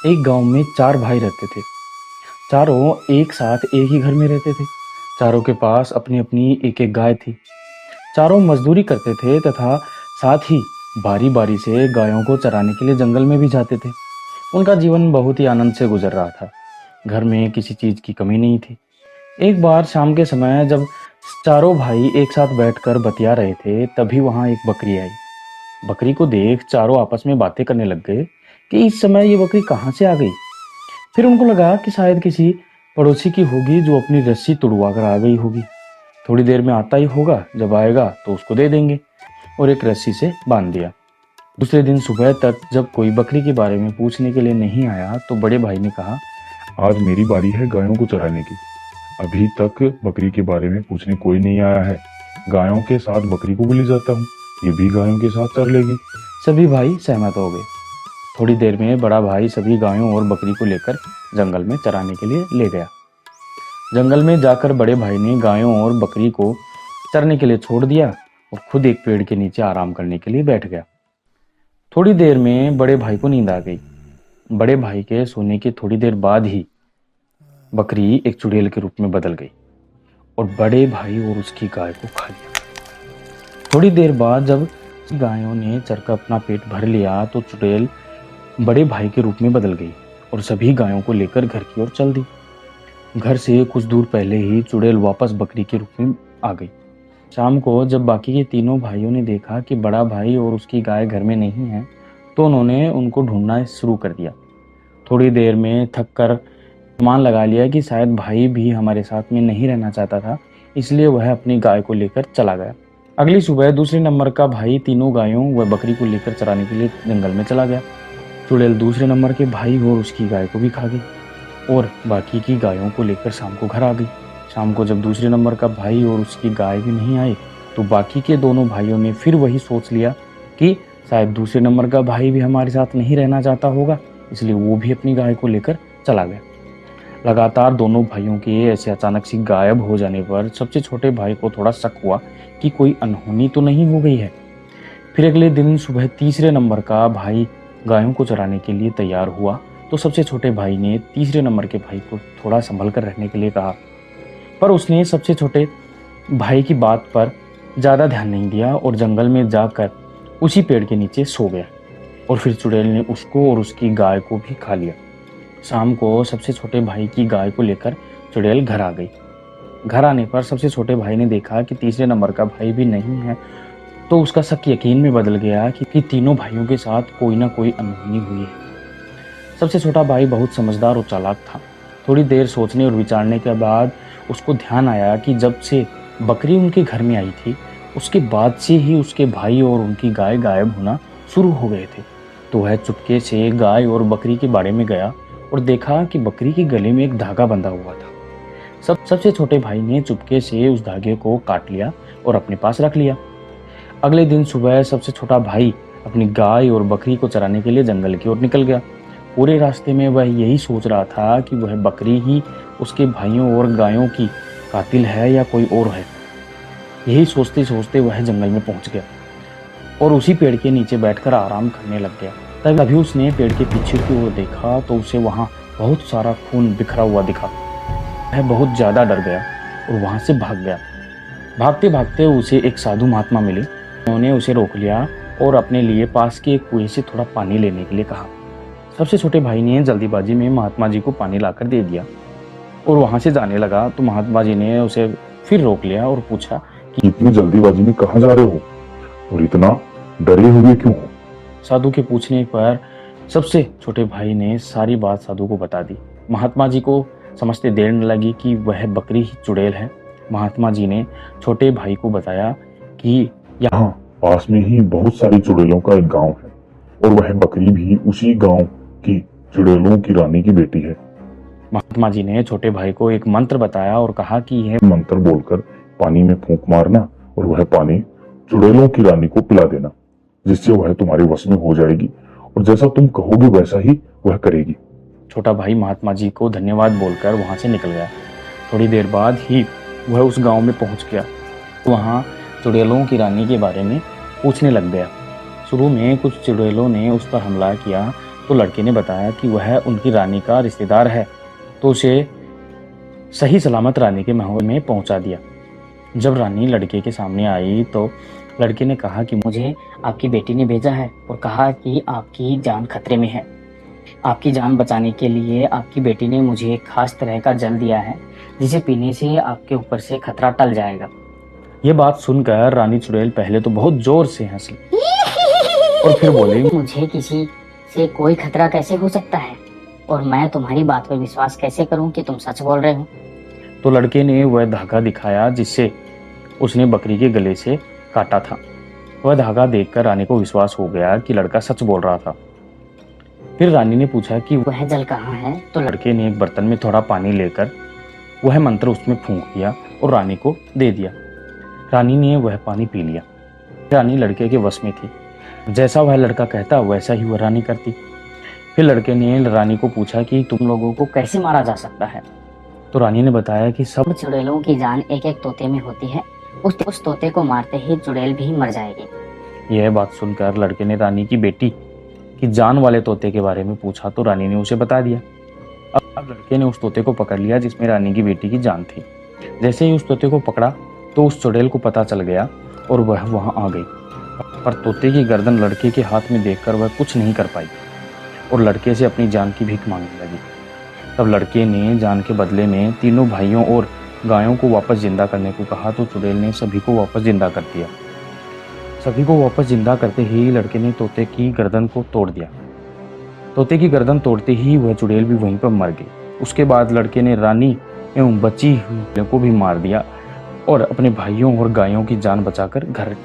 एक गांव में चार भाई रहते थे। चारों एक साथ एक ही घर में रहते थे। चारों के पास अपनी अपनी एक एक गाय थी। चारों मजदूरी करते थे तथा साथ ही बारी बारी से गायों को चराने के लिए जंगल में भी जाते थे। उनका जीवन बहुत ही आनंद से गुजर रहा था। घर में किसी चीज की कमी नहीं थी। एक बार शाम के समय जब चारों भाई एक साथ बैठकर बतिया रहे थे, तभी वहां एक बकरी आई। बकरी को देख चारों आपस में बातें करने लग गए कि इस समय ये बकरी कहाँ से आ गई। फिर उनको लगा कि शायद किसी पड़ोसी की होगी जो अपनी रस्सी तुड़वा कर आ गई होगी। थोड़ी देर में आता ही होगा, जब आएगा तो उसको दे देंगे, और एक रस्सी से बांध दिया। दूसरे दिन सुबह तक जब कोई बकरी के बारे में पूछने के लिए नहीं आया तो बड़े भाई ने कहा, आज मेरी बारी है गायों को चराने की। अभी तक बकरी के बारे में पूछने कोई नहीं आया है। गायों के साथ बकरी को भी ले जाता हूँ, ये भी गायों के साथ चर लेगी। सभी भाई सहमत हो गए। थोड़ी देर में बड़ा भाई सभी गायों और बकरी को लेकर जंगल में चराने के लिए ले गया। जंगल में जाकर बड़े भाई ने गायों और बकरी को चरने के लिए छोड़ दिया और खुद एक पेड़ के नीचे आराम करने के लिए बैठ गया। थोड़ी देर में बड़े भाई को नींद आ गई। बड़े भाई के सोने के थोड़ी देर बाद ही बकरी एक चुड़ैल के रूप में बदल गई और बड़े भाई और उसकी गाय को खा लिया। थोड़ी देर बाद जब गायों ने चरकर अपना पेट भर लिया तो चुड़ैल बड़े भाई के रूप में बदल गई और सभी गायों को लेकर घर की ओर चल दी। घर से कुछ दूर पहले ही चुड़ैल वापस बकरी के रूप में आ गई। शाम को जब बाकी के तीनों भाइयों ने देखा कि बड़ा भाई और उसकी गाय घर में नहीं है, तो उन्होंने उनको ढूंढना शुरू कर दिया। थोड़ी देर में थक कर अनुमान लगा लिया कि शायद भाई भी हमारे साथ में नहीं रहना चाहता था, इसलिए वह अपनी गाय को लेकर चला गया। अगली सुबह दूसरे नंबर का भाई तीनों गायों व बकरी को लेकर चराने के लिए जंगल में चला गया। चुड़ैल दूसरे नंबर के भाई और उसकी गाय को भी खा गई और बाकी की गायों को लेकर शाम को घर आ गई। शाम को जब दूसरे नंबर का भाई और उसकी गाय भी नहीं आए तो बाकी के दोनों भाइयों ने फिर वही सोच लिया कि शायद दूसरे नंबर का भाई भी हमारे साथ नहीं रहना चाहता होगा, इसलिए वो भी अपनी गाय को लेकर चला गया। लगातार दोनों भाइयों के ऐसे अचानक से गायब हो जाने पर सबसे छोटे भाई को थोड़ा शक हुआ कि कोई अनहोनी तो नहीं हो गई है। फिर अगले दिन सुबह तीसरे नंबर का भाई गायों को चराने के लिए तैयार हुआ तो सबसे छोटे भाई ने तीसरे नंबर के भाई को थोड़ा संभल कर रहने के लिए कहा, पर उसने सबसे छोटे भाई की बात पर ज़्यादा ध्यान नहीं दिया और जंगल में जाकर उसी पेड़ के नीचे सो गया और फिर चुड़ैल ने उसको और उसकी गाय को भी खा लिया। शाम को सबसे छोटे भाई की गाय को लेकर चुड़ैल घर आ गई। घर आने पर सबसे छोटे भाई ने देखा कि तीसरे नंबर का भाई भी नहीं है, तो उसका शक यकीन में बदल गया कि तीनों भाइयों के साथ कोई ना कोई अनहोनी हुई है। सबसे छोटा भाई बहुत समझदार और चालाक था। थोड़ी देर सोचने और विचारने के बाद उसको ध्यान आया कि जब से बकरी उनके घर में आई थी उसके बाद से ही उसके भाई और उनकी गाय गायब होना शुरू हो गए थे। तो वह चुपके से गाय और बकरी के बाड़े में गया और देखा कि बकरी के गले में एक धागा बंधा हुआ था। सबसे छोटे भाई ने चुपके से उस धागे को काट लिया और अपने पास रख लिया। अगले दिन सुबह सबसे छोटा भाई अपनी गाय और बकरी को चराने के लिए जंगल की ओर निकल गया। पूरे रास्ते में वह यही सोच रहा था कि वह बकरी ही उसके भाइयों और गायों की कातिल है या कोई और है। यही सोचते सोचते वह जंगल में पहुंच गया और उसी पेड़ के नीचे बैठकर आराम करने लग गया। तभी उसने पेड़ के पीछे की ओर देखा तो उसे वहां बहुत सारा खून बिखरा हुआ दिखा। वह बहुत ज़्यादा डर गया और वहां से भाग गया। भागते भागते उसे एक साधु महात्मा मिले। उन्होंने उसे रोक लिया और अपने लिए पास के एक कुएं से थोड़ा पानी लेने के लिए कहा। सबसे छोटे भाई ने जल्दीबाजी में महात्मा जी को पानी लाकर दे दिया और वहां से जाने लगा तो महात्मा जी ने उसे फिर रोक लिया और पूछा कि इतनी जल्दीबाजी में कहाँ जा रहे हो और इतना डरे हुए क्यों हो? साधु के पूछने पर सबसे छोटे भाई ने सारी बात साधु को बता दी। महात्मा जी को समझते देर न लगी कि वह बकरी ही चुड़ैल है। महात्मा जी ने छोटे भाई को बताया कि यहाँ पास में ही बहुत सारी चुड़ैलों का एक गांव है और वह बकरी भी उसी गांव की चुड़ैलों की रानी की बेटी है। महात्मा जी ने छोटे भाई को एक मंत्र बताया और कहा कि यह मंत्र बोलकर पानी में फूंक मारना और वह पानी चुड़ैलों की रानी को पिला देना, जिससे वह तुम्हारे वश में हो जाएगी और जैसा तुम कहोगे वैसा ही वह करेगी। छोटा भाई महात्मा जी को धन्यवाद बोलकर वहां से निकल गया। थोड़ी देर बाद ही वह उस गांव में पहुंच गया। वहां चुड़ैलों की रानी के बारे में पूछने लग गया। शुरू में कुछ चुड़ैलों ने उस पर हमला किया, तो लड़के ने बताया कि वह उनकी रानी का रिश्तेदार है, तो उसे सही सलामत रानी के महल में पहुंचा दिया। जब रानी लड़के के सामने आई तो लड़के ने कहा कि मुझे आपकी बेटी ने भेजा है और कहा कि आपकी जान खतरे में है। आपकी जान बचाने के लिए आपकी बेटी ने मुझे एक खास तरह का जल दिया है, जिसे पीने से आपके ऊपर से खतरा टल जाएगा। ये बात सुनकर रानी चुड़ैल पहले तो बहुत जोर से हंसी और फिर बोली, मुझे किसी से कोई खतरा कैसे हो सकता है, और मैं तुम्हारी बात पर विश्वास कैसे करूं कि तुम सच बोल रहे हो। तो लड़के ने वह धागा दिखाया जिससे उसने बकरी के गले से काटा था। वह धागा देखकर रानी को विश्वास हो गया कि लड़का सच बोल रहा था। फिर रानी ने पूछा कि वह जल कहाँ है। तो लड़के ने एक बर्तन में थोड़ा पानी लेकर वह मंत्र उसमें फूंक दिया और रानी को दे दिया। रानी ने वह पानी पी लिया। रानी लड़के के वश में थी, जैसा वह लड़का कहता वैसा ही वह रानी करती। फिर लड़के ने रानी को पूछा कि तुम लोगों को कैसे मारा जा सकता है। तो रानी ने बताया कि सब चुड़ैलों की जान एक एक तोते में होती है, उस तोते को मारते ही चुड़ैल भी मर जाएगी। यह बात सुनकर लड़के ने रानी की बेटी की जान वाले तोते के बारे में पूछा तो रानी ने उसे बता दिया। अब लड़के ने उस तोते को पकड़ लिया जिसमें रानी की बेटी की जान थी। जैसे ही उस तोते को पकड़ा तो उस चुड़ैल को पता चल गया और वह वहां आ गई, पर तोते की गर्दन लड़के के हाथ में देखकर वह कुछ नहीं कर पाई और लड़के से अपनी जान की भीख मांगने लगी। तब लड़के ने जान के बदले में तीनों भाइयों और गायों को वापस जिंदा करने को कहा तो चुड़ैल ने सभी को वापस जिंदा कर दिया। सभी को वापस जिंदा करते ही लड़के ने तोते की गर्दन को तोड़ दिया। तोते की गर्दन तोड़ते ही वह चुड़ैल भी वहीं पर मर गई। उसके बाद लड़के ने रानी एवं बची हुई को भी मार दिया और अपने भाइयों और गायों की जान बचाकर घर